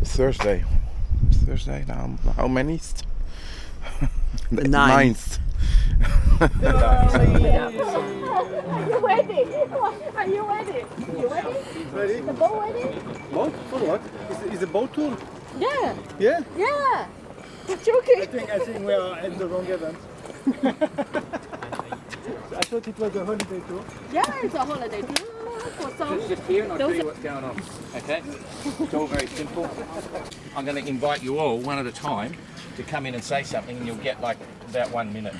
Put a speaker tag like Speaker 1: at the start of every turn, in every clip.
Speaker 1: Thursday. Now, how many?
Speaker 2: The 9th.
Speaker 3: Are you ready? Are you ready? You ready?
Speaker 4: Ready?
Speaker 3: The boat ready?
Speaker 4: Boat? For what? Is the boat tour?
Speaker 3: Yeah.
Speaker 4: Yeah?
Speaker 3: Yeah. You're joking.
Speaker 4: I think we are at the wrong event. I thought it was a holiday tour.
Speaker 3: Yeah, it's a holiday tour for some.
Speaker 5: Just here and I'll tell you what's going on. Okay? It's all very simple. I'm going to invite you all one at a time to come in and say something, and you'll get like about 1 minute,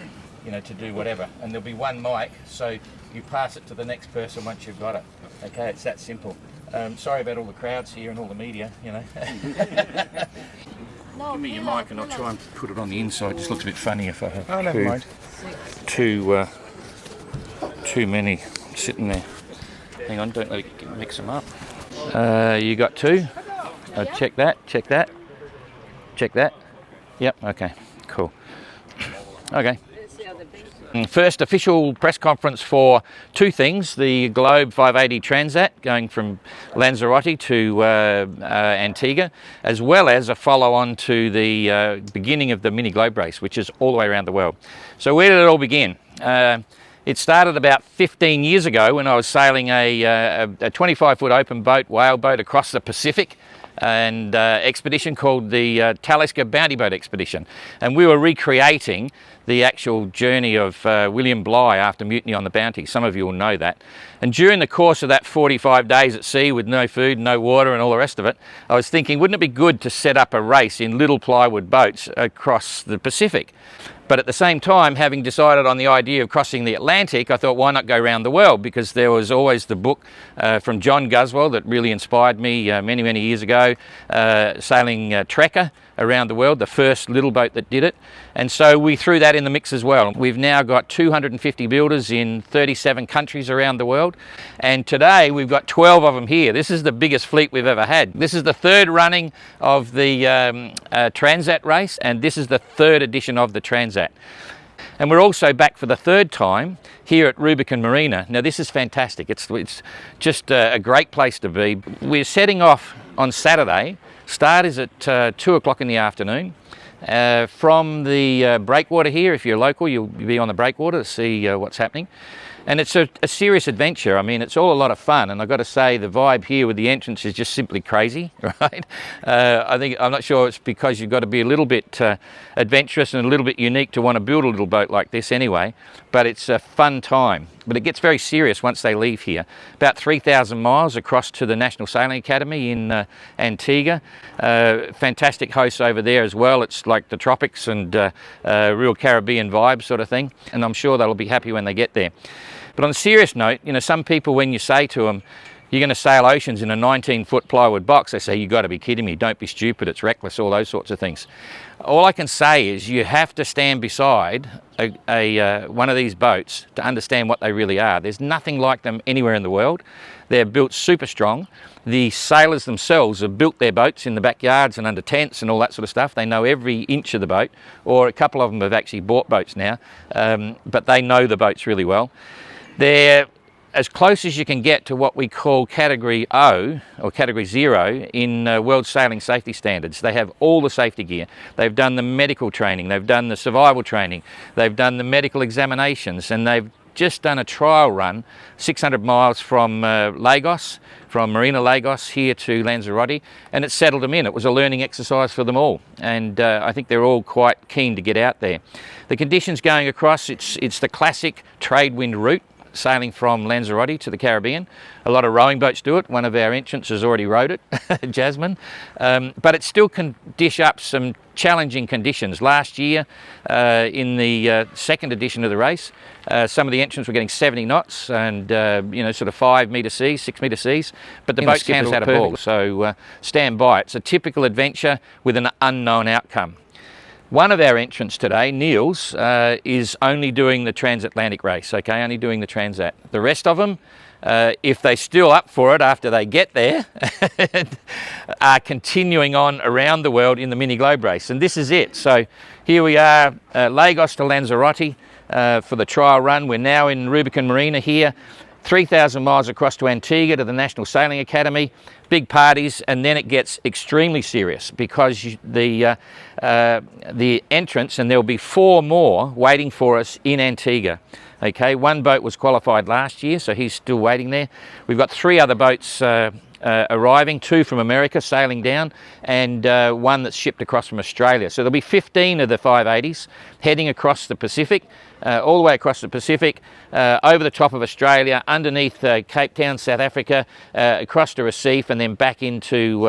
Speaker 5: you know, to do whatever. And there'll be one mic, so you pass it to the next person once you've got it. Okay, it's that simple. Sorry about all the crowds here and all the media, you know.
Speaker 3: No,
Speaker 5: Give me your mic and I'll try and put it on the inside. It just looks a bit funny if I have
Speaker 1: Oh, never mind.
Speaker 5: too many sitting there. Hang on, don't let it mix them up. You got 2? Check that. Yep, okay, cool. Okay. First official press conference for 2 things, the Globe 580 Transat going from Lanzarote to Antigua, as well as a follow-on to the beginning of the mini Globe race, which is all the way around the world. So where did it all begin? It started about 15 years ago when I was sailing a 25-foot open boat, whale boat, across the Pacific, and expedition called the Talisker Bounty Boat Expedition. And we were recreating the actual journey of William Bligh after mutiny on the Bounty. Some of you will know that. And during the course of that 45 days at sea with no food, no water and all the rest of it, I was thinking, wouldn't it be good to set up a race in little plywood boats across the Pacific? But at the same time, having decided on the idea of crossing the Atlantic, I thought, why not go around the world? Because there was always the book from John Guswell that really inspired me many, many years ago, sailing Trekker around the world, the first little boat that did it. And so we threw that in the mix as well. We've now got 250 builders in 37 countries around the world. And today we've got 12 of them here. This is the biggest fleet we've ever had. This is the 3rd running of the Transat race, and this is the 3rd edition of the Transat. And we're also back for the 3rd time here at Rubicon Marina. Now this is fantastic. It's just a great place to be. We're setting off on Saturday. Start is at 2 o'clock in the afternoon. From the breakwater here, if you're local, you'll be on the breakwater to see what's happening. And it's a serious adventure. I mean, it's all a lot of fun, and I've got to say the vibe here with the entrance is just simply crazy, right? I'm not sure it's because you've got to be a little bit adventurous and a little bit unique to want to build a little boat like this anyway, but it's a fun time. But it gets very serious once they leave here. About 3,000 miles across to the National Sailing Academy in Antigua. Fantastic hosts over there as well. It's like the tropics and real Caribbean vibe sort of thing, and I'm sure they'll be happy when they get there. But on a serious note, you know, some people, when you say to them, you're going to sail oceans in a 19-foot plywood box, they say, you've got to be kidding me, don't be stupid, it's reckless, all those sorts of things. All I can say is you have to stand beside one of these boats to understand what they really are. There's nothing like them anywhere in the world. They're built super strong. The sailors themselves have built their boats in the backyards and under tents and all that sort of stuff. They know every inch of the boat, or a couple of them have actually bought boats now, but they know the boats really well. They're as close as you can get to what we call Category O or Category 0 in World Sailing Safety Standards. They have all the safety gear. They've done the medical training, they've done the survival training, they've done the medical examinations, and they've just done a trial run 600 miles from Lagos, from Marina Lagos here to Lanzarote, and it settled them in. It was a learning exercise for them all, and I think they're all quite keen to get out there. The conditions going across, it's the classic trade wind route, sailing from Lanzarote to the Caribbean. A lot of rowing boats do it. One of our entrants has already rowed it, Jasmine. But it still can dish up some challenging conditions. Last year, in the 2nd edition of the race, some of the entrants were getting 70 knots and, sort of 5 metre seas, 6 metre seas, but the boats handled had a ball. So stand by. It's a typical adventure with an unknown outcome. One of our entrants today, Niels, is only doing the transatlantic race, okay, only doing the Transat. The rest of them, if they're still up for it after they get there, are continuing on around the world in the mini Globe race, and this is it. So here we are, Lagos to Lanzarote for the trial run. We're now in Rubicon Marina here. 3,000 miles across to Antigua to the National Sailing Academy, big parties, and then it gets extremely serious because the entrance, and there'll be 4 more waiting for us in Antigua. Okay, 1 boat was qualified last year, so he's still waiting there. We've got 3 other boats arriving, 2 from America sailing down, and 1 that's shipped across from Australia. So there'll be 15 of the 580s heading across the Pacific, all the way across the Pacific, over the top of Australia, underneath Cape Town, South Africa, across to Recife, and then back into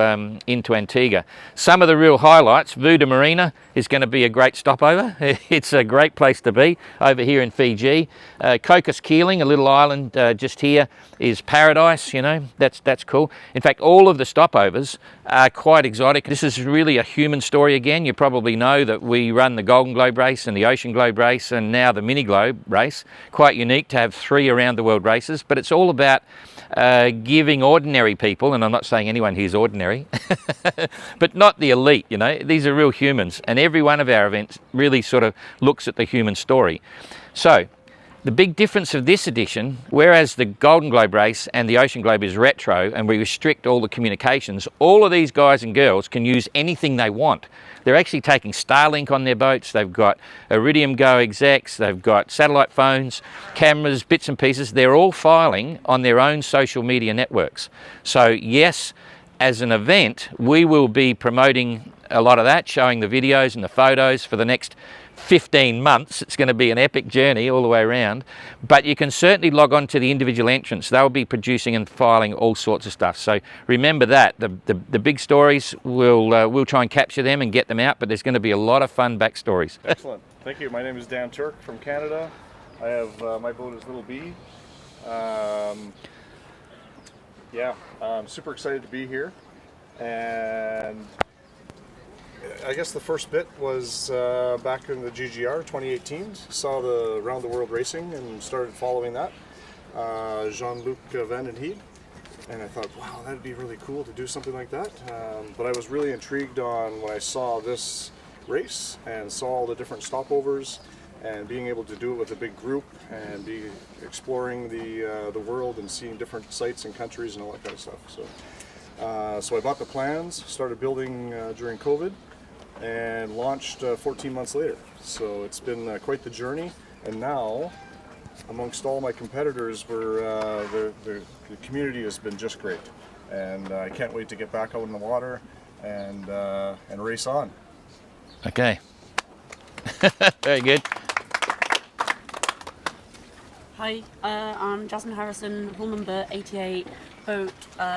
Speaker 5: Antigua. Some of the real highlights: Vuda Marina is going to be a great stopover. It's a great place to be over here in Fiji. Cocos Keeling, a little island just here, is paradise. You know, that's cool. In fact, all of the stopovers are quite exotic. This is really a human story again. You probably know that we run the Golden Globe race and the Ocean Globe race and now the Mini Globe race. Quite unique to have 3 around the world races, but it's all about giving ordinary people, and I'm not saying anyone here is ordinary, but not the elite, you know. These are real humans, and every one of our events really sort of looks at the human story. So the big difference of this edition, whereas the Golden Globe race and the Ocean Globe is retro and we restrict all the communications, all of these guys and girls can use anything they want. They're actually taking Starlink on their boats, they've got Iridium Go execs, they've got satellite phones, cameras, bits and pieces. They're all filing on their own social media networks. So yes, as an event, we will be promoting a lot of that, showing the videos and the photos for the next 15 months. It's going to be an epic journey all the way around, but you can certainly log on to the individual entrants. They'll be producing and filing all sorts of stuff. So remember that the big stories, we'll try and capture them and get them out, but there's going to be a lot of fun backstories.
Speaker 6: Excellent. Thank you. My name is Dan Turk from Canada. I have my boat is Little B. I'm super excited to be here, and I guess the first bit was back in the GGR 2018. Saw the Round the World racing and started following that. Jean-Luc Van den Heede, and I thought, wow, that'd be really cool to do something like that. But I was really intrigued when I saw this race and saw all the different stopovers and being able to do it with a big group and be exploring the world and seeing different sites and countries and all that kind of stuff. So I bought the plans, started building during COVID, and launched 14 months later. So it's been quite the journey, and now amongst all my competitors, the community has been just great, and I can't wait to get back out in the water and race on.
Speaker 5: Okay. Very good.
Speaker 7: Hi, I'm Jasmine Harrison, hull number 88, boat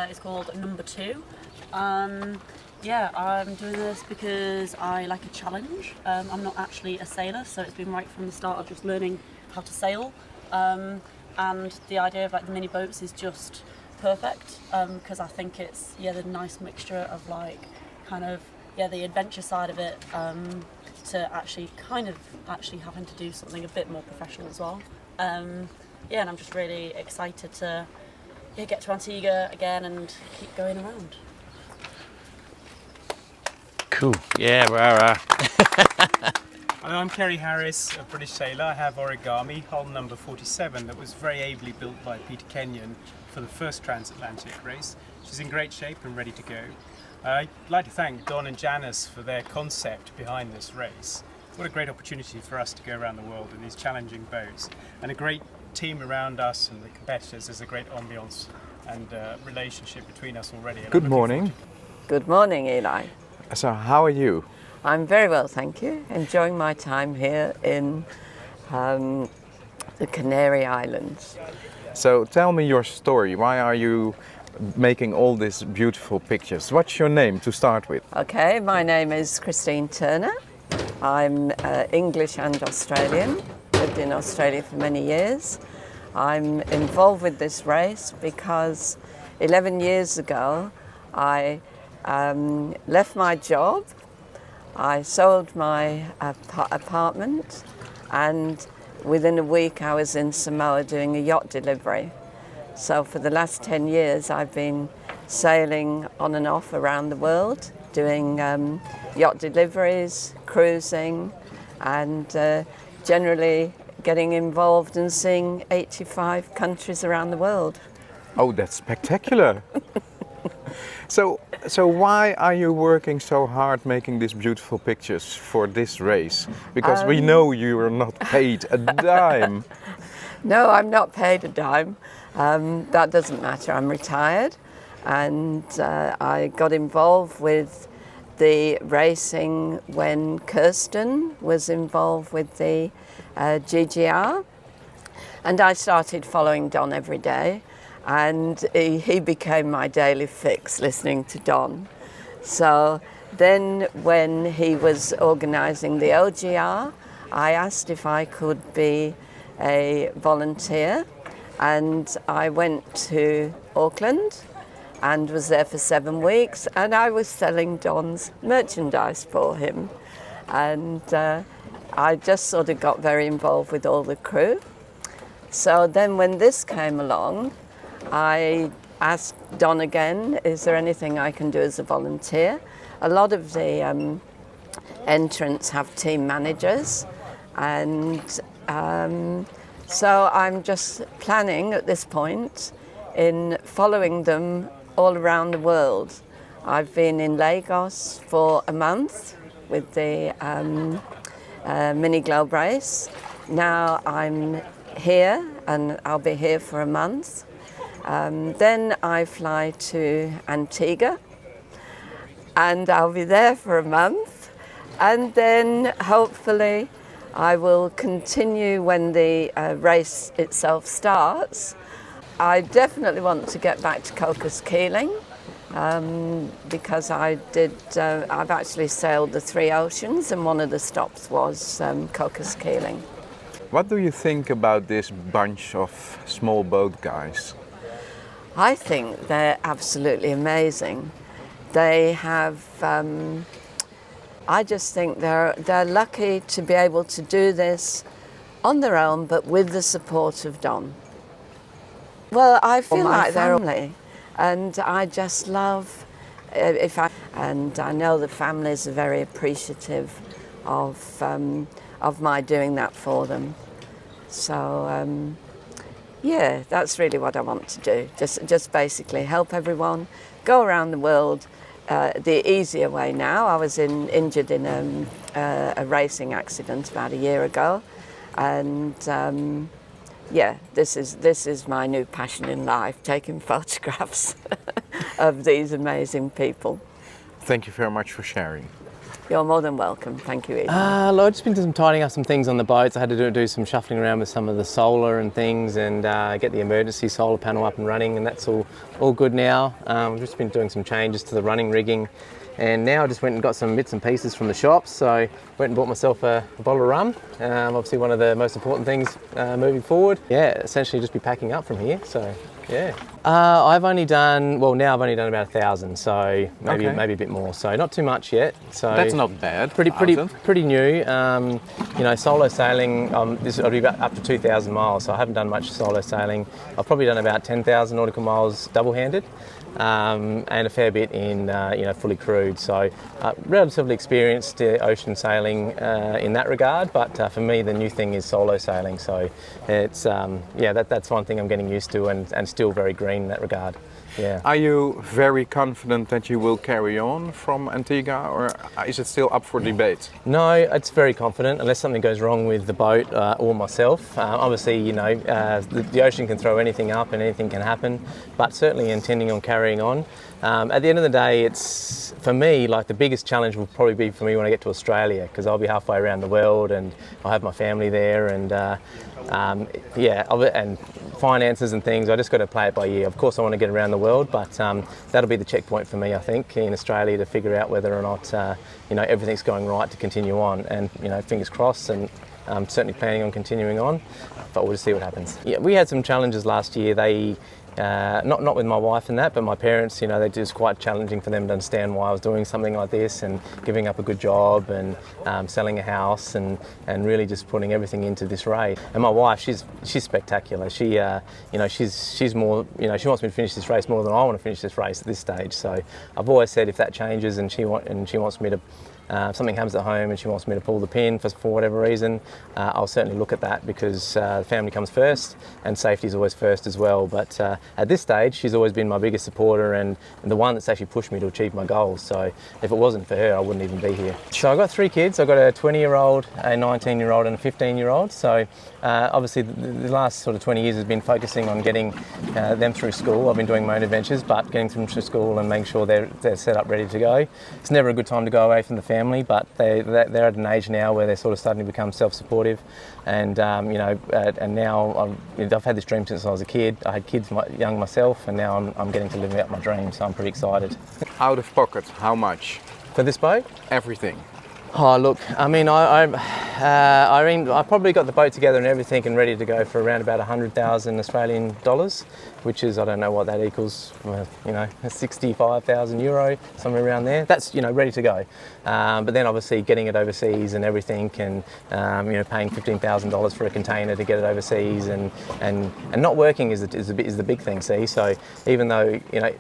Speaker 7: is called number 2. Yeah, I'm doing this because I like a challenge. I'm not actually a sailor, so it's been right from the start of just learning how to sail. And the idea of like the mini boats is just perfect because I think it's the nice mixture of like kind of the adventure side of it to actually having to do something a bit more professional as well. And I'm just really excited to get to Antigua again and keep going around.
Speaker 5: Cool. Yeah, rah.
Speaker 8: Hello, I'm Kerry Harris, a British sailor. I have Origami, hull number 47, that was very ably built by Peter Kenyon for the first transatlantic race. She's in great shape and ready to go. I'd like to thank Don and Janice for their concept behind this race. What a great opportunity for us to go around the world in these challenging boats, and a great team around us and the competitors. There's a great ambience and relationship between us already.
Speaker 1: Good morning.
Speaker 9: Good morning, Eli.
Speaker 1: So how are you?
Speaker 9: I'm very well, thank you. Enjoying my time here in the Canary Islands.
Speaker 1: So tell me your story. Why are you making all these beautiful pictures? What's your name to start with?
Speaker 9: Okay, my name is Christine Turner. I'm English and Australian. Lived in Australia for many years. I'm involved with this race because 11 years ago I left my job. I sold my apartment, and within a week I was in Samoa doing a yacht delivery. So for the last 10 years I've been sailing on and off around the world, doing yacht deliveries, cruising, and generally getting involved and seeing 85 countries around the world.
Speaker 1: Oh, that's spectacular. So why are you working so hard making these beautiful pictures for this race? Because we know you are not paid a dime.
Speaker 9: No, I'm not paid a dime. That doesn't matter. I'm retired, and I got involved with the racing when Kirsten was involved with the GGR, and I started following Don every day, and he became my daily fix, listening to Don. So then when he was organising the OGR, I asked if I could be a volunteer, and I went to Auckland and was there for 7 weeks, and I was selling Don's merchandise for him, and I just sort of got very involved with all the crew. So then when this came along, I asked Don again, is there anything I can do as a volunteer? A lot of the entrants have team managers, and so I'm just planning at this point in following them all around the world. I've been in Lagos for a month with the mini globe race. Now I'm here, and I'll be here for a month. Then I fly to Antigua, and I'll be there for a month, and then hopefully I will continue when the race itself starts. I definitely want to get back to Cocos Keeling because I've actually sailed the 3 oceans, and one of the stops was Cocos Keeling.
Speaker 1: What do you think about this bunch of small boat guys?
Speaker 9: I think they're absolutely amazing. They have, I just think they're lucky to be able to do this on their own, but with the support of Don. Well, I feel like they're family, and I just love, and I know the families are very appreciative of my doing that for them. So, yeah, that's really what I want to do. Just basically help everyone, go around the world the easier way now. I was injured in a racing accident about a year ago, and yeah, this is my new passion in life, taking photographs of these amazing people.
Speaker 1: Thank you very much for sharing.
Speaker 9: You're more than welcome. Thank you, Ian.
Speaker 2: I've just been tidying up some things on the boats. I had to do some shuffling around with some of the solar and things, and get the emergency solar panel up and running, and that's all good now. I've just been doing some changes to the running rigging, and now I just went and got some bits and pieces from the shops. So I went and bought myself a bottle of rum. Obviously one of the most important things moving forward. Yeah, essentially just be packing up from here. So yeah. I've only done about 1,000, so maybe a bit more. So not too much yet. So
Speaker 1: that's not bad.
Speaker 2: Pretty new. You know, solo sailing. I'll be about up to 2,000 miles. So I haven't done much solo sailing. I've probably done about 10,000 nautical miles double-handed, and a fair bit in fully crewed. So relatively experienced ocean sailing in that regard. But for me, the new thing is solo sailing. So it's that's one thing I'm getting used to, and still very green in that regard. Yeah.
Speaker 1: Are you very confident that you will carry on from Antigua, or is it still up for debate?
Speaker 2: No, it's very confident unless something goes wrong with the boat or myself. Obviously, the ocean can throw anything up and anything can happen, but certainly intending on carrying on. At the end of the day, it's, for me, like the biggest challenge will probably be for me when I get to Australia, because I'll be halfway around the world and I'll have my family there, and and finances and things. I just got to play it by ear. Of course, I want to get around the world, but that'll be the checkpoint for me, I think, in Australia, to figure out whether or not everything's going right to continue on. And fingers crossed, and I'm certainly planning on continuing on, but we'll just see what happens. Yeah, we had some challenges last year. They not with my wife and that, but my parents, you know, it was quite challenging for them to understand why I was doing something like this and giving up a good job and selling a house and really just putting everything into this race. And my wife, she's spectacular. She, you know, she's more, you know, she wants me to finish this race more than I want to finish this race at this stage. So I've always said if that changes and she wants me to, if something happens at home and she wants me to pull the pin for whatever reason, I'll certainly look at that because the family comes first and safety is always first as well. But at this stage, she's always been my biggest supporter and the one that's actually pushed me to achieve my goals. So if it wasn't for her, I wouldn't even be here. So I've got 3 kids. I've got a 20-year-old, a 19-year-old and a 15-year-old. So obviously the last sort of 20 years has been focusing on getting them through school. I've been doing my own adventures, but getting them through school and making sure they're set up ready to go. It's never a good time to go away from the family, but they're at an age now where they're sort of starting to become self-supportive, and you know, and now I've had this dream since I was a kid. I had kids young myself, and now I'm getting to live out my dream. So I'm pretty excited.
Speaker 1: Out of pocket, how much?
Speaker 2: For this boat?
Speaker 1: Everything.
Speaker 2: Oh look, I mean, I probably got the boat together and everything and ready to go for around about 100,000 Australian dollars, which is, I don't know what that equals, you know, 65,000 euro, somewhere around there. That's, you know, ready to go. But then obviously getting it overseas and everything, and you know, paying $15,000 for a container to get it overseas, and not working is the big thing. See, so even though, you know,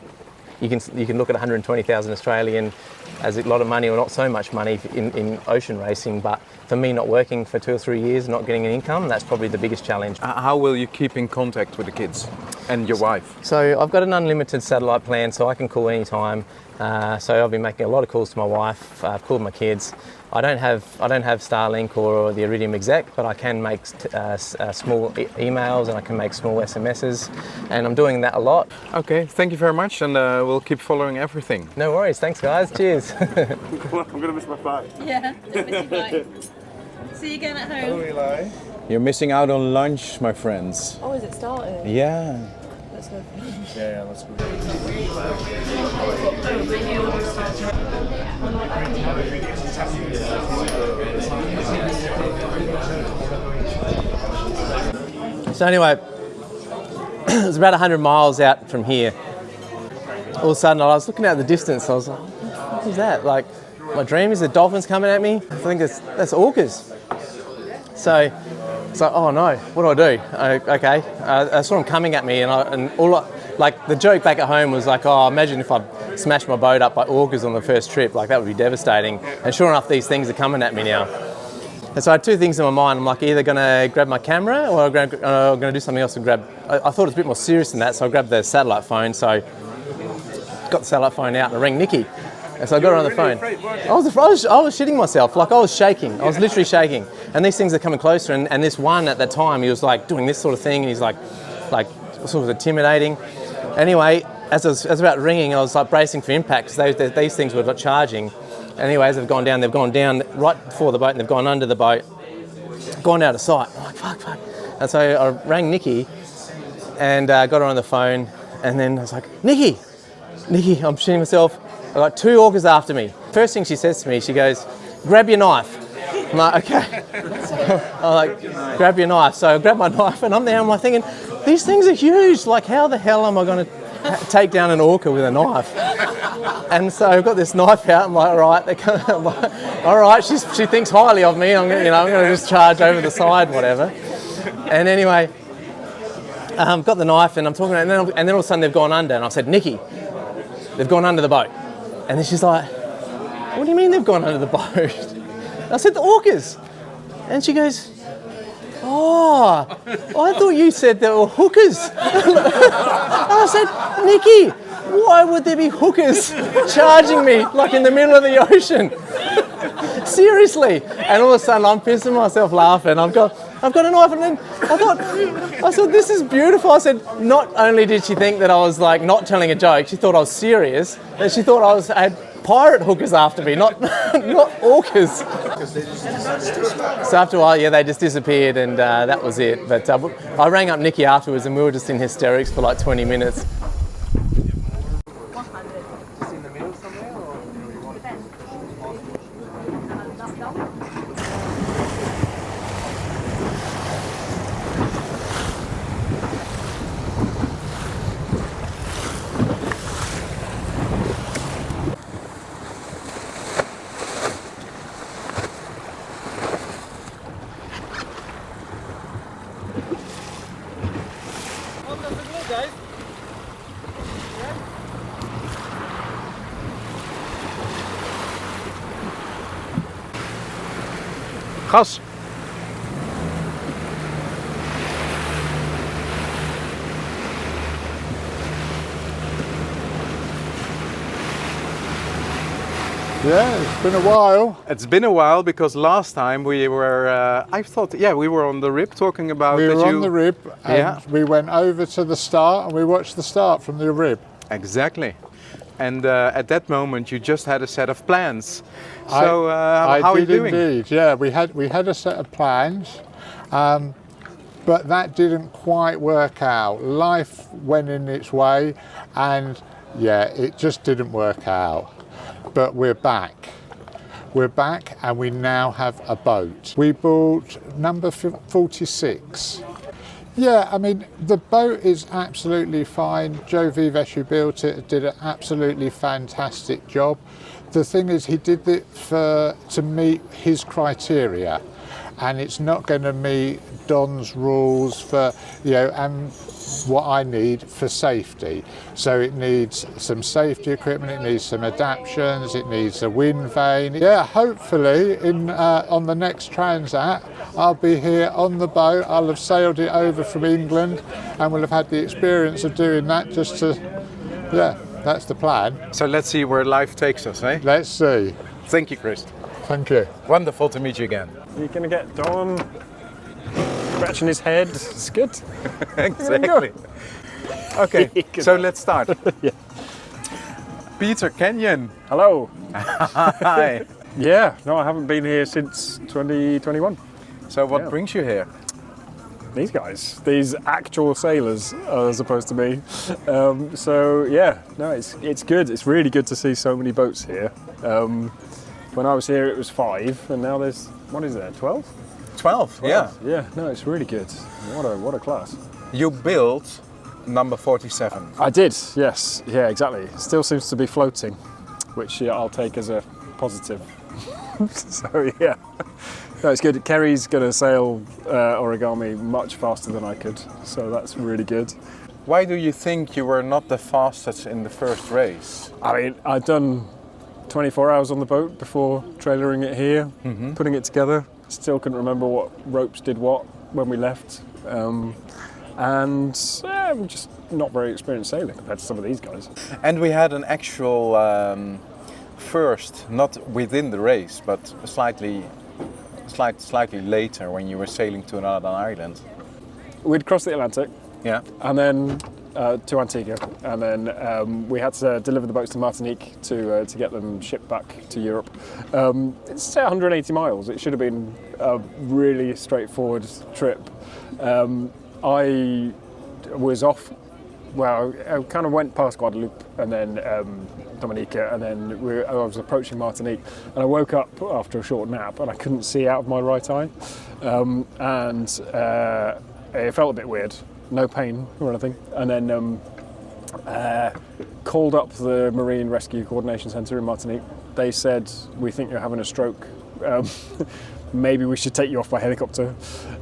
Speaker 2: you can look at 120,000 Australian as a lot of money or not so much money in ocean racing, but for me, not working for 2 or 3 years, not getting an income, that's probably the biggest challenge.
Speaker 1: How will you keep in contact with the kids and your wife? So
Speaker 2: I've got an unlimited satellite plan, so I can call anytime. So I've been making a lot of calls to my wife. I've called my kids. I don't have Starlink or the Iridium exec, but I can make small emails and I can make small SMSs, and I'm doing that a lot.
Speaker 1: Okay, thank you very much, and we'll keep following everything.
Speaker 2: No worries, thanks guys, cheers.
Speaker 4: I'm gonna miss my flight.
Speaker 7: Yeah, don't miss your flight. See you again at home.
Speaker 4: Hello, Eli.
Speaker 1: You're missing out on lunch, my friends.
Speaker 7: Oh, is it starting?
Speaker 1: Yeah.
Speaker 7: Let's go.
Speaker 4: Yeah, let's go.
Speaker 2: So anyway, it was about 100 miles out from here. All of a sudden, I was looking out the distance. I was like, what is that? Like, my dream is the dolphins coming at me. I think that's orcas. So it's like, oh no, what do I do? Okay, I saw them coming at me, like the joke back at home was like, oh, imagine if I smashed my boat up by orcas on the first trip. Like, that would be devastating. And sure enough, these things are coming at me now. And so I had 2 things in my mind. I'm like, either going to grab my camera or I'm going to do something else and grab. I thought it was a bit more serious than that, so I grabbed the satellite phone. So I got the satellite phone out and I rang Nikki. And so I got her on the phone. I was shitting myself. Like, I was shaking. I was literally shaking. And these things are coming closer. And this one at that time, he was like doing this sort of thing, and he's like sort of intimidating. Anyway, as I was about ringing, I was like bracing for impact because these things were charging. Anyways, they've gone down right before the boat, and they've gone under the boat, gone out of sight. I'm like, fuck. And so I rang Nikki and got her on the phone, and then I was like, Nikki, I'm shitting myself. I got 2 orcas after me. First thing she says to me, she goes, grab your knife. I'm like, okay. I'm like, grab your knife. So I grab my knife and I'm there, I'm like thinking, these things are huge. Like, how the hell am I going to take down an orca with a knife? And so I've got this knife out. I'm like, all right. She thinks highly of me. I'm going to just charge over the side, whatever. And anyway, got the knife and I'm talking, and then all of a sudden they've gone under. And I said, Nikki, they've gone under the boat. And then she's like, what do you mean they've gone under the boat? And I said, the orcas. And she goes, oh, I thought you said there were hookers. I said, Nikki, why would there be hookers charging me like in the middle of the ocean? Seriously. And all of a sudden I'm pissing myself laughing. I've got a knife, and then I thought, this is beautiful. I said, not only did she think that I was like not telling a joke, she thought I was serious, and she thought I had pirate hookers after me, not orcas. So after a while, yeah, they just disappeared, and that was it. But I rang up Nikki afterwards, and we were just in hysterics for like 20 minutes. Just in the middle somewhere, or?
Speaker 1: Gas!
Speaker 10: Yeah, it's been a while.
Speaker 1: It's been a while because last time we were, I thought, yeah, we were on the rib talking about
Speaker 10: We
Speaker 1: that
Speaker 10: were
Speaker 1: you...
Speaker 10: on the rib and
Speaker 1: Yeah.
Speaker 10: we went over to the start and we watched the start from the rib.
Speaker 1: Exactly. And at that moment you just had a set of plans. So how are you doing?
Speaker 10: Indeed, yeah. We had a set of plans, but that didn't quite work out. Life went in its way and yeah, it just didn't work out. But we're back. We're back and we now have a boat. We bought number 46. Yeah, I mean, the boat is absolutely fine. Joe Vives, who built it, did an absolutely fantastic job. The thing is, he did it to meet his criteria, and it's not going to meet Don's rules for, you know, and what I need for safety. So it needs some safety equipment, it needs some adaptions, it needs a wind vane. Yeah, hopefully on the next Transat, I'll be here on the boat. I'll have sailed it over from England and we'll have had the experience of doing that just to, yeah, that's the plan.
Speaker 1: So let's see where life takes us, eh?
Speaker 10: Let's see.
Speaker 1: Thank you, Chris.
Speaker 10: Thank you.
Speaker 1: Wonderful to meet you again.
Speaker 4: You're going to get Don scratching his head. It's good.
Speaker 1: Exactly. Okay, so let's start.
Speaker 4: Yeah.
Speaker 1: Peter Kenyon.
Speaker 4: Hello.
Speaker 1: Hi.
Speaker 4: Yeah, no, I haven't been here since 2021.
Speaker 1: So what
Speaker 4: Yeah.
Speaker 1: brings you here?
Speaker 4: These guys, these actual sailors, as opposed to me. So yeah, no, it's good. It's really good to see so many boats here. When I was here, it was 5, and now there's, what is there, 12?
Speaker 1: 12, yeah.
Speaker 4: Yeah, no, it's really good. What a class.
Speaker 1: You built number 47.
Speaker 4: I did, yes, yeah, exactly. Still seems to be floating, which I'll take as a positive. So yeah, no, it's good. Kerry's going to sail origami much faster than I could, so that's really good.
Speaker 1: Why do you think you were not the fastest in the first race?
Speaker 4: I mean, I'd done 24 hours on the boat before trailering it here, putting it together. Still couldn't remember what ropes did what when we left. I'm just not very experienced sailing compared to some of these guys.
Speaker 1: And we had an actual first, not within the race, but slightly later when you were sailing to another island.
Speaker 4: We'd crossed the Atlantic,
Speaker 1: Yeah.
Speaker 4: and then to Antigua, and then we had to deliver the boats to Martinique to get them shipped back to Europe. It's 180 miles. It should have been a really straightforward trip. I was off. Well, I kind of went past Guadeloupe and then Dominica, and then I was approaching Martinique, and I woke up after a short nap and I couldn't see out of my right eye, and it felt a bit weird. No pain or anything, and then called up the Marine Rescue Coordination Centre in Martinique. They said, "We think you're having a stroke. Maybe we should take you off by helicopter."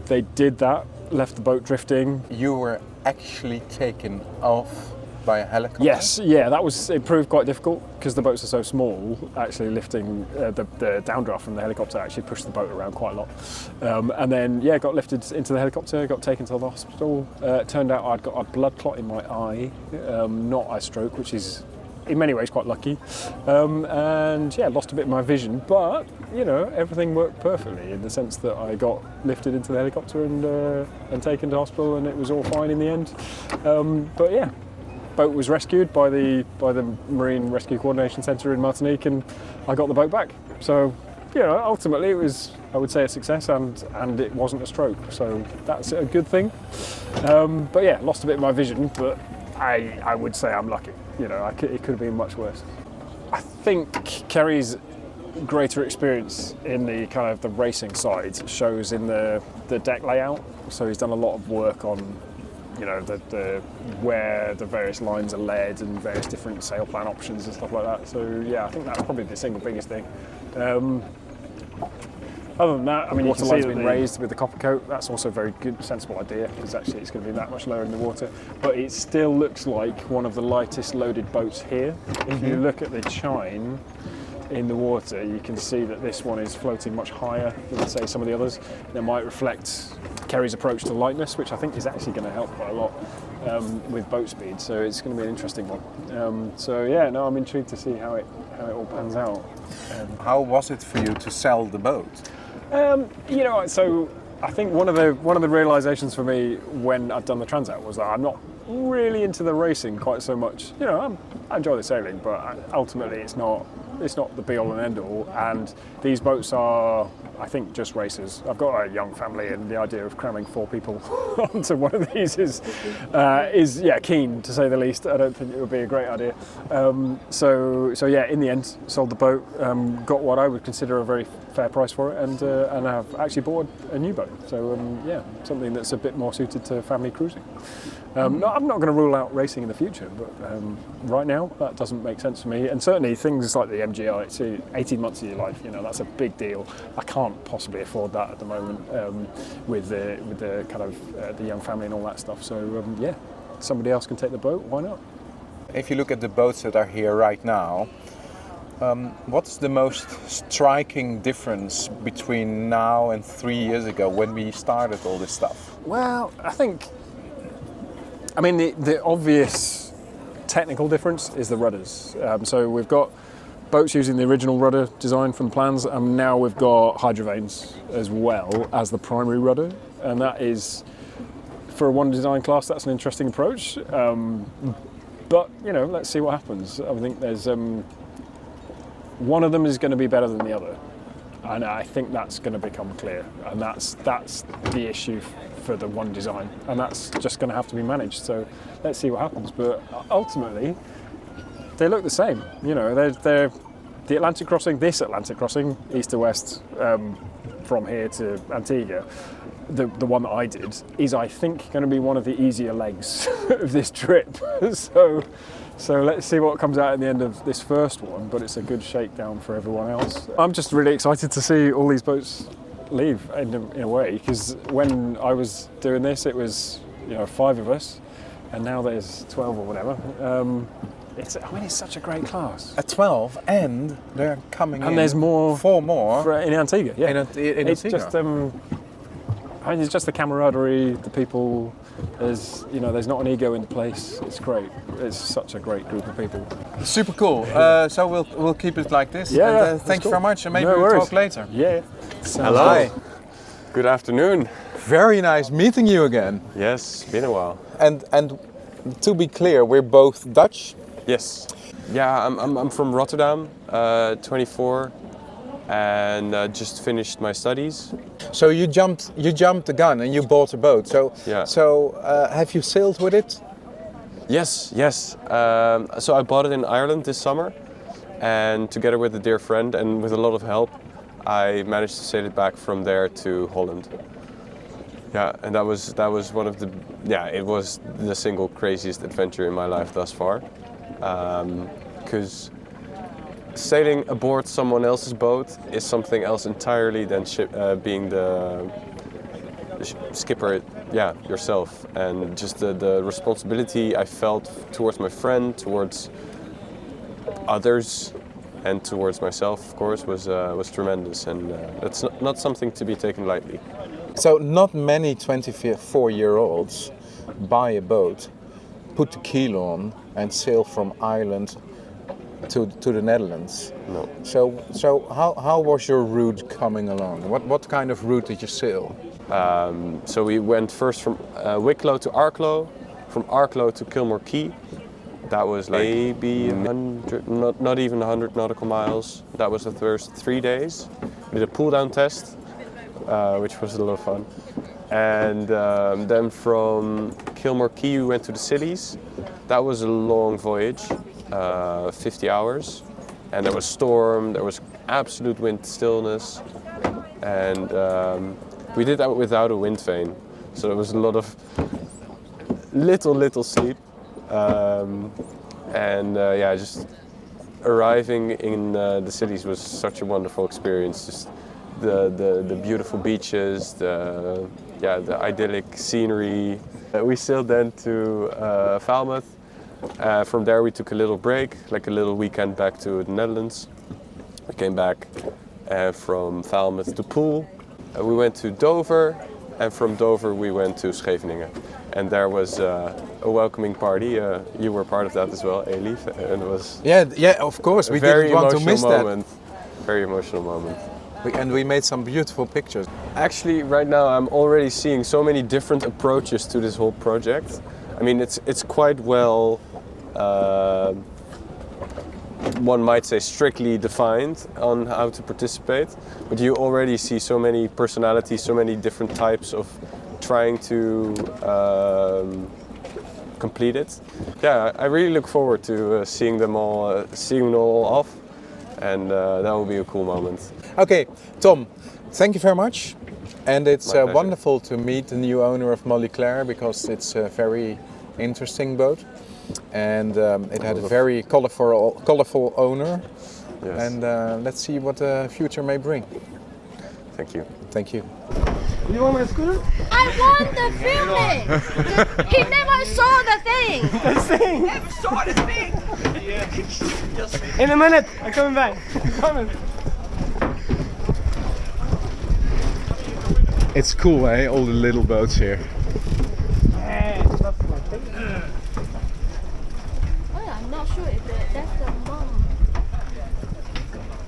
Speaker 4: They did that, left the boat drifting.
Speaker 1: You were actually taken off by a helicopter?
Speaker 4: Yes, yeah, it proved quite difficult because the boats are so small. Actually lifting the downdraft from the helicopter actually pushed the boat around quite a lot. And then, yeah, got lifted into the helicopter, got taken to the hospital. Turned out I'd got a blood clot in my eye, not a stroke, which is in many ways quite lucky. And yeah, lost a bit of my vision, but you know, everything worked perfectly in the sense that I got lifted into the helicopter and taken to hospital, and it was all fine in the end. But yeah, boat was rescued by the Marine Rescue Coordination Centre in Martinique, and I got the boat back. So, you know, ultimately it was, I would say, a success, and it wasn't a stroke. So that's a good thing. But yeah, lost a bit of my vision, but I would say I'm lucky. You know, it could have been much worse. I think Kerry's greater experience in the kind of the racing side shows in the deck layout. So he's done a lot of work on, you know, the where the various lines are led and various different sail plan options and stuff like that. So yeah, I think that's probably the single biggest thing. Other than that, I mean, water line's been raised with the copper coat. That's also a very good, sensible idea, because actually it's going to be that much lower in the water. But it still looks like one of the lightest loaded boats here. If you look at the chine, in the water, you can see that this one is floating much higher than, say, some of the others. That might reflect Kerry's approach to lightness, which I think is actually going to help quite a lot with boat speed. So it's going to be an interesting one. So yeah, no, I'm intrigued to see how it all pans out.
Speaker 1: How was it for you to sell the boat?
Speaker 4: You know, so I think one of the realizations for me when I'd done the Transat was that I'm not really into the racing quite so much. You know, I enjoy the sailing, but ultimately it's not the be all and end all. And these boats are, I think, just racers. I've got a young family, and the idea of cramming 4 people onto one of these is keen, to say the least. I don't think it would be a great idea. So yeah, in the end, sold the boat, got what I would consider a very fair price for it, and I've actually bought a new boat. So yeah, something that's a bit more suited to family cruising. I'm not going to rule out racing in the future, but right now that doesn't make sense for me. And certainly things like the MGR, it's 18 months of your life. You know, that's a big deal. I can't possibly afford that at the moment with the kind of the young family and all that stuff. So yeah, somebody else can take the boat. Why not?
Speaker 1: If you look at the boats that are here right now, what's the most striking difference between now and 3 years ago when we started all this stuff?
Speaker 4: Well, I mean, the obvious technical difference is the rudders. So we've got boats using the original rudder design from the plans, and now we've got hydrovanes as well as the primary rudder, and that is, for a one design class, that's an interesting approach. But you know, let's see what happens. I think there's one of them is going to be better than the other, and I think that's going to become clear, and that's the issue for the one design, and that's just going to have to be managed. So let's see what happens. But ultimately, they look the same. You know, they're the Atlantic crossing, this Atlantic crossing, east to west, from here to Antigua. The one that I did is, I think, going to be one of the easier legs of this trip. So let's see what comes out at the end of this first one, but it's a good shakedown for everyone else. I'm just really excited to see all these boats leave in a way, because when I was doing this, it was, you know, 5 of us, and now there's 12 or whatever. It's such a great class. At
Speaker 1: 12, and they're coming in.
Speaker 4: And there's more.
Speaker 1: 4 more.
Speaker 4: In Antigua, yeah.
Speaker 1: In
Speaker 4: it's
Speaker 1: Antigua.
Speaker 4: just, I mean, it's just the camaraderie, the people. There's not an ego in the place. It's great. It's such a great group of people.
Speaker 1: Super cool. So we'll keep it like this.
Speaker 4: Yeah.
Speaker 1: And, thank you very much, and maybe
Speaker 4: No
Speaker 1: we'll
Speaker 4: worries.
Speaker 1: talk later.
Speaker 4: Yeah.
Speaker 11: Hello.
Speaker 1: Hi.
Speaker 11: Good afternoon.
Speaker 1: Very nice meeting you again.
Speaker 11: Yes, been a while.
Speaker 1: And to be clear, we're both Dutch.
Speaker 11: Yes. Yeah, I'm from Rotterdam, 24, and just finished my studies.
Speaker 1: So you jumped the gun and you bought a boat. So
Speaker 11: Yeah.
Speaker 1: So have you sailed with it?
Speaker 11: Yes. So I bought it in Ireland this summer, and together with a dear friend and with a lot of help, I managed to sail it back from there to Holland. Yeah, and that was one of the it was the single craziest adventure in my life thus far, because sailing aboard someone else's boat is something else entirely than being the skipper, yourself, and just the responsibility I felt towards my friend, towards others, and towards myself, of course, was tremendous, and it's not something to be taken lightly.
Speaker 1: So not many 24-year-olds buy a boat, put the keel on, and sail from Ireland to the Netherlands.
Speaker 11: No.
Speaker 1: So how was your route coming along? What kind of route did you sail?
Speaker 11: So we went first from Wicklow to Arklow, from Arklow to Kilmore Quay. That was like maybe 100, not even 100 nautical miles. That was the first 3 days. We did a pull down test, which was a lot of fun. And then from Kilmore Quay we went to the Scillies. That was a long voyage, 50 hours. And there was storm, there was absolute wind stillness. And we did that without a wind vane. So there was a lot of little sleep. Just arriving in the cities was such a wonderful experience. Just the beautiful beaches, the idyllic scenery. We sailed then to Falmouth. From there we took a little break, like a little weekend back to the Netherlands. We came back from Falmouth to Poole. We went to Dover, and from Dover we went to Scheveningen. And there was a welcoming party. You were part of that as well, Elif, and it was
Speaker 1: yeah, of course. We didn't want to miss
Speaker 11: moment. Very emotional moment.
Speaker 1: And we made some beautiful pictures.
Speaker 11: Actually, right now I'm already seeing so many different approaches to this whole project. I mean, it's quite well, one might say, strictly defined on how to participate. But you already see so many personalities, so many different types of trying to complete it. Yeah, I really look forward to seeing them all off, and that will be a cool moment.
Speaker 1: Okay, Tom, thank you very much. And it's
Speaker 11: My pleasure.
Speaker 1: wonderful to meet the new owner of Molly Claire, because it's a very interesting boat. And it had a very colorful owner.
Speaker 11: Yes.
Speaker 1: And let's see what the future may bring.
Speaker 11: Thank you.
Speaker 1: Thank you.
Speaker 3: You want my scooter? I want the filming! He never saw the thing!
Speaker 12: The thing!
Speaker 3: Never saw the thing!
Speaker 12: In a minute, I'm coming back. I'm coming.
Speaker 1: It's cool, eh? All the little boats here.
Speaker 12: Yeah, that's my thing.
Speaker 3: Oh, I'm not sure if that's the mom.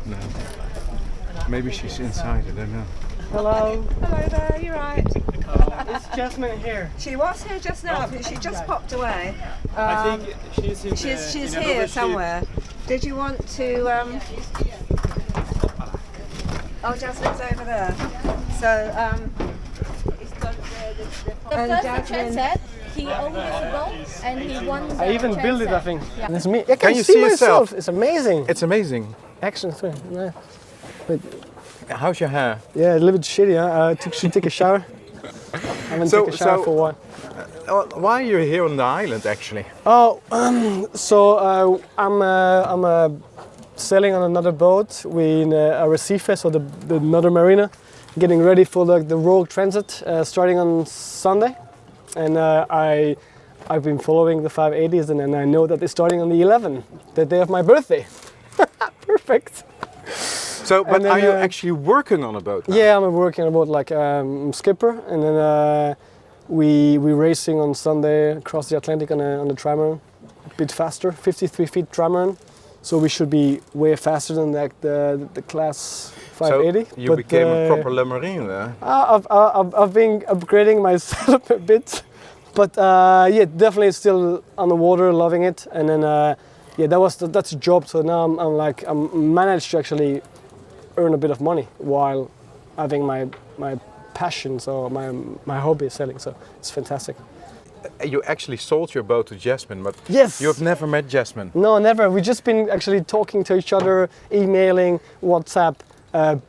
Speaker 1: No. Maybe she's inside, I don't know.
Speaker 12: Hello.
Speaker 13: Hello there, you're right.
Speaker 12: It's Jasmine here.
Speaker 13: She was here just now, but she just popped away.
Speaker 12: I think she's in
Speaker 13: She's
Speaker 12: in
Speaker 13: here
Speaker 12: another
Speaker 13: somewhere. Did you want to? Oh, Jasmine's over there. So
Speaker 3: The
Speaker 13: And
Speaker 3: first
Speaker 13: Jasmine-
Speaker 3: transit, he owned this boat and he won the
Speaker 12: I even built it, I
Speaker 3: transit.
Speaker 12: think.
Speaker 3: Yeah.
Speaker 12: And it's me. I
Speaker 1: Can you see yourself?
Speaker 12: It's amazing.
Speaker 1: It's amazing.
Speaker 12: Action thing. Yeah. But
Speaker 1: How's your hair?
Speaker 12: yeah, a little bit shitty. Huh? Should take a shower. I haven't taken a shower for a while.
Speaker 1: Why are you here on the island, actually?
Speaker 12: Oh, so I'm sailing on another boat. We in Arrecife, so the another marina, getting ready for the Rogue Transit starting on Sunday, and I've been following the 580s, and then I know that they're starting on the 11th, the day of my birthday. Perfect.
Speaker 1: So, but
Speaker 12: then,
Speaker 1: are you actually working on a boat now?
Speaker 12: Yeah, I'm working on a boat like skipper, and then we racing on Sunday across the Atlantic on a trimaran, a bit faster, 53 feet trimaran. So we should be way faster than the class 580.
Speaker 1: So you became a proper Le Marine there.
Speaker 12: I've been upgrading myself a bit, but yeah, definitely still on the water, loving it. And then yeah, that's a job. So now I'm managed to actually earn a bit of money while having my passion, so my hobby is sailing. So it's fantastic.
Speaker 1: You actually sold your boat to Jasmine, but
Speaker 12: yes,
Speaker 1: you've never met Jasmine.
Speaker 12: No, never. We've just been actually talking to each other, emailing, WhatsApp,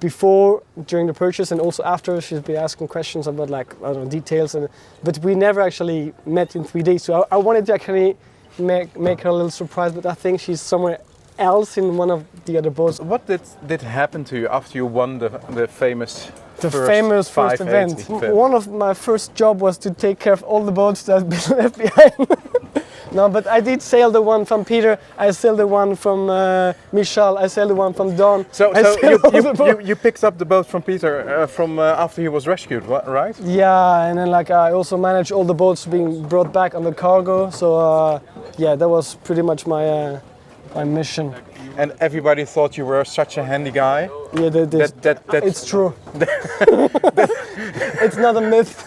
Speaker 12: before, during the purchase, and also after. She's been asking questions about, like, I don't know, details, but we never actually met in 3D. So I wanted to actually make her a little surprise, but I think she's somewhere else in one of the other boats.
Speaker 1: What did happen to you after you won the famous
Speaker 12: first event?
Speaker 1: 580?
Speaker 12: One of my first job was to take care of all the boats that had been left behind. No, but I did sail the one from Peter, I sailed the one from Michel, I sailed the one from Don.
Speaker 1: So you picked up the boat from Peter from after he was rescued, right?
Speaker 12: Yeah, and then like I also managed all the boats being brought back on the cargo. So yeah, that was pretty much my mission.
Speaker 1: And everybody thought you were such a handy guy.
Speaker 12: Yeah, it's true. It's not a myth.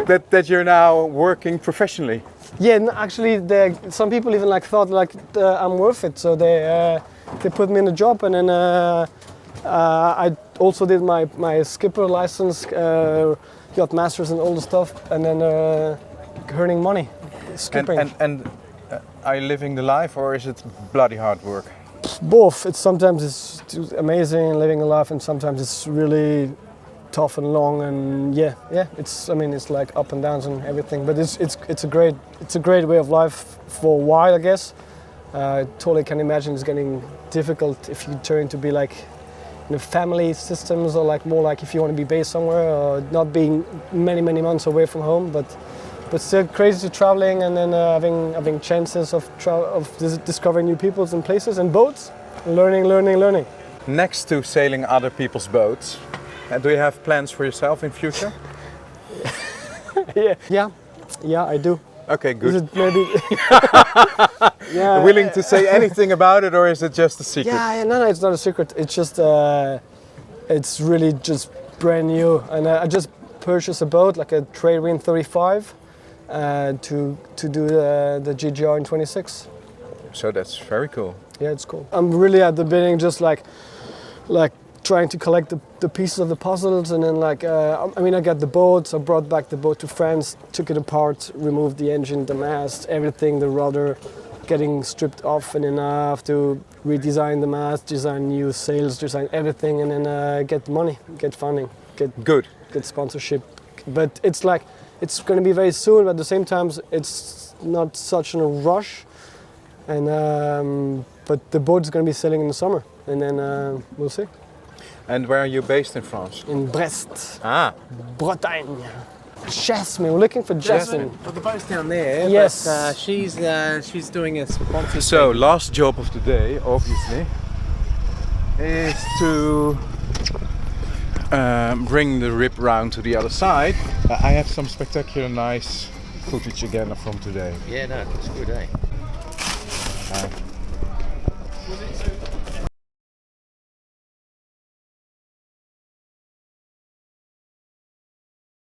Speaker 1: that you're now working professionally.
Speaker 12: Yeah, no, actually, some people even thought I'm worth it. So they put me in a job, and then I also did my skipper license, yacht masters, and all the stuff, and then earning money, skipping.
Speaker 1: And are you living the life, or is it bloody hard work?
Speaker 12: Both. Sometimes it's amazing living a life, and sometimes it's really tough and long, and yeah. It's like up and downs and everything. But it's a great way of life for a while, I guess. I totally can imagine it's getting difficult if you turn to be like in family systems, or like more like if you want to be based somewhere, or not being many months away from home. But still crazy traveling, and then having chances of discovering new peoples and places and boats, learning.
Speaker 1: next to sailing other people's boats, do you have plans for yourself in future?
Speaker 12: Yeah, I do.
Speaker 1: Okay,
Speaker 12: Is
Speaker 1: good.
Speaker 12: it maybe? Yeah.
Speaker 1: Willing to say anything about it, or is it just a secret?
Speaker 12: Yeah, no, it's not a secret. It's just, it's really just brand new, and I just purchased a boat, like a Trade Wind 35, to do the GGR in 26.
Speaker 1: So that's very cool.
Speaker 12: Yeah, it's cool. I'm really at the beginning, just like trying to collect the pieces of the puzzles, and then I got the boat. I brought back the boat to France, took it apart, removed the engine, the mast, everything, the rudder, getting stripped off, and then I have to redesign the mast, design new sails, design everything, and then get money, get funding, get sponsorship. But it's going to be very soon, but at the same time, it's not such a rush. And but the boat is going to be sailing in the summer, and then we'll see.
Speaker 1: And where are you based in France?
Speaker 12: In Brest.
Speaker 1: Ah.
Speaker 12: Bretagne. Jasmine, we're looking for Jasmine.
Speaker 2: Well, the boat's down there.
Speaker 12: Yes.
Speaker 2: But, she's doing a sponsorship.
Speaker 1: So, last job of the day, obviously, is to bring the rib round to the other side. I have some spectacular nice footage again from today.
Speaker 5: Yeah, no, it's good, eh?
Speaker 8: Was it so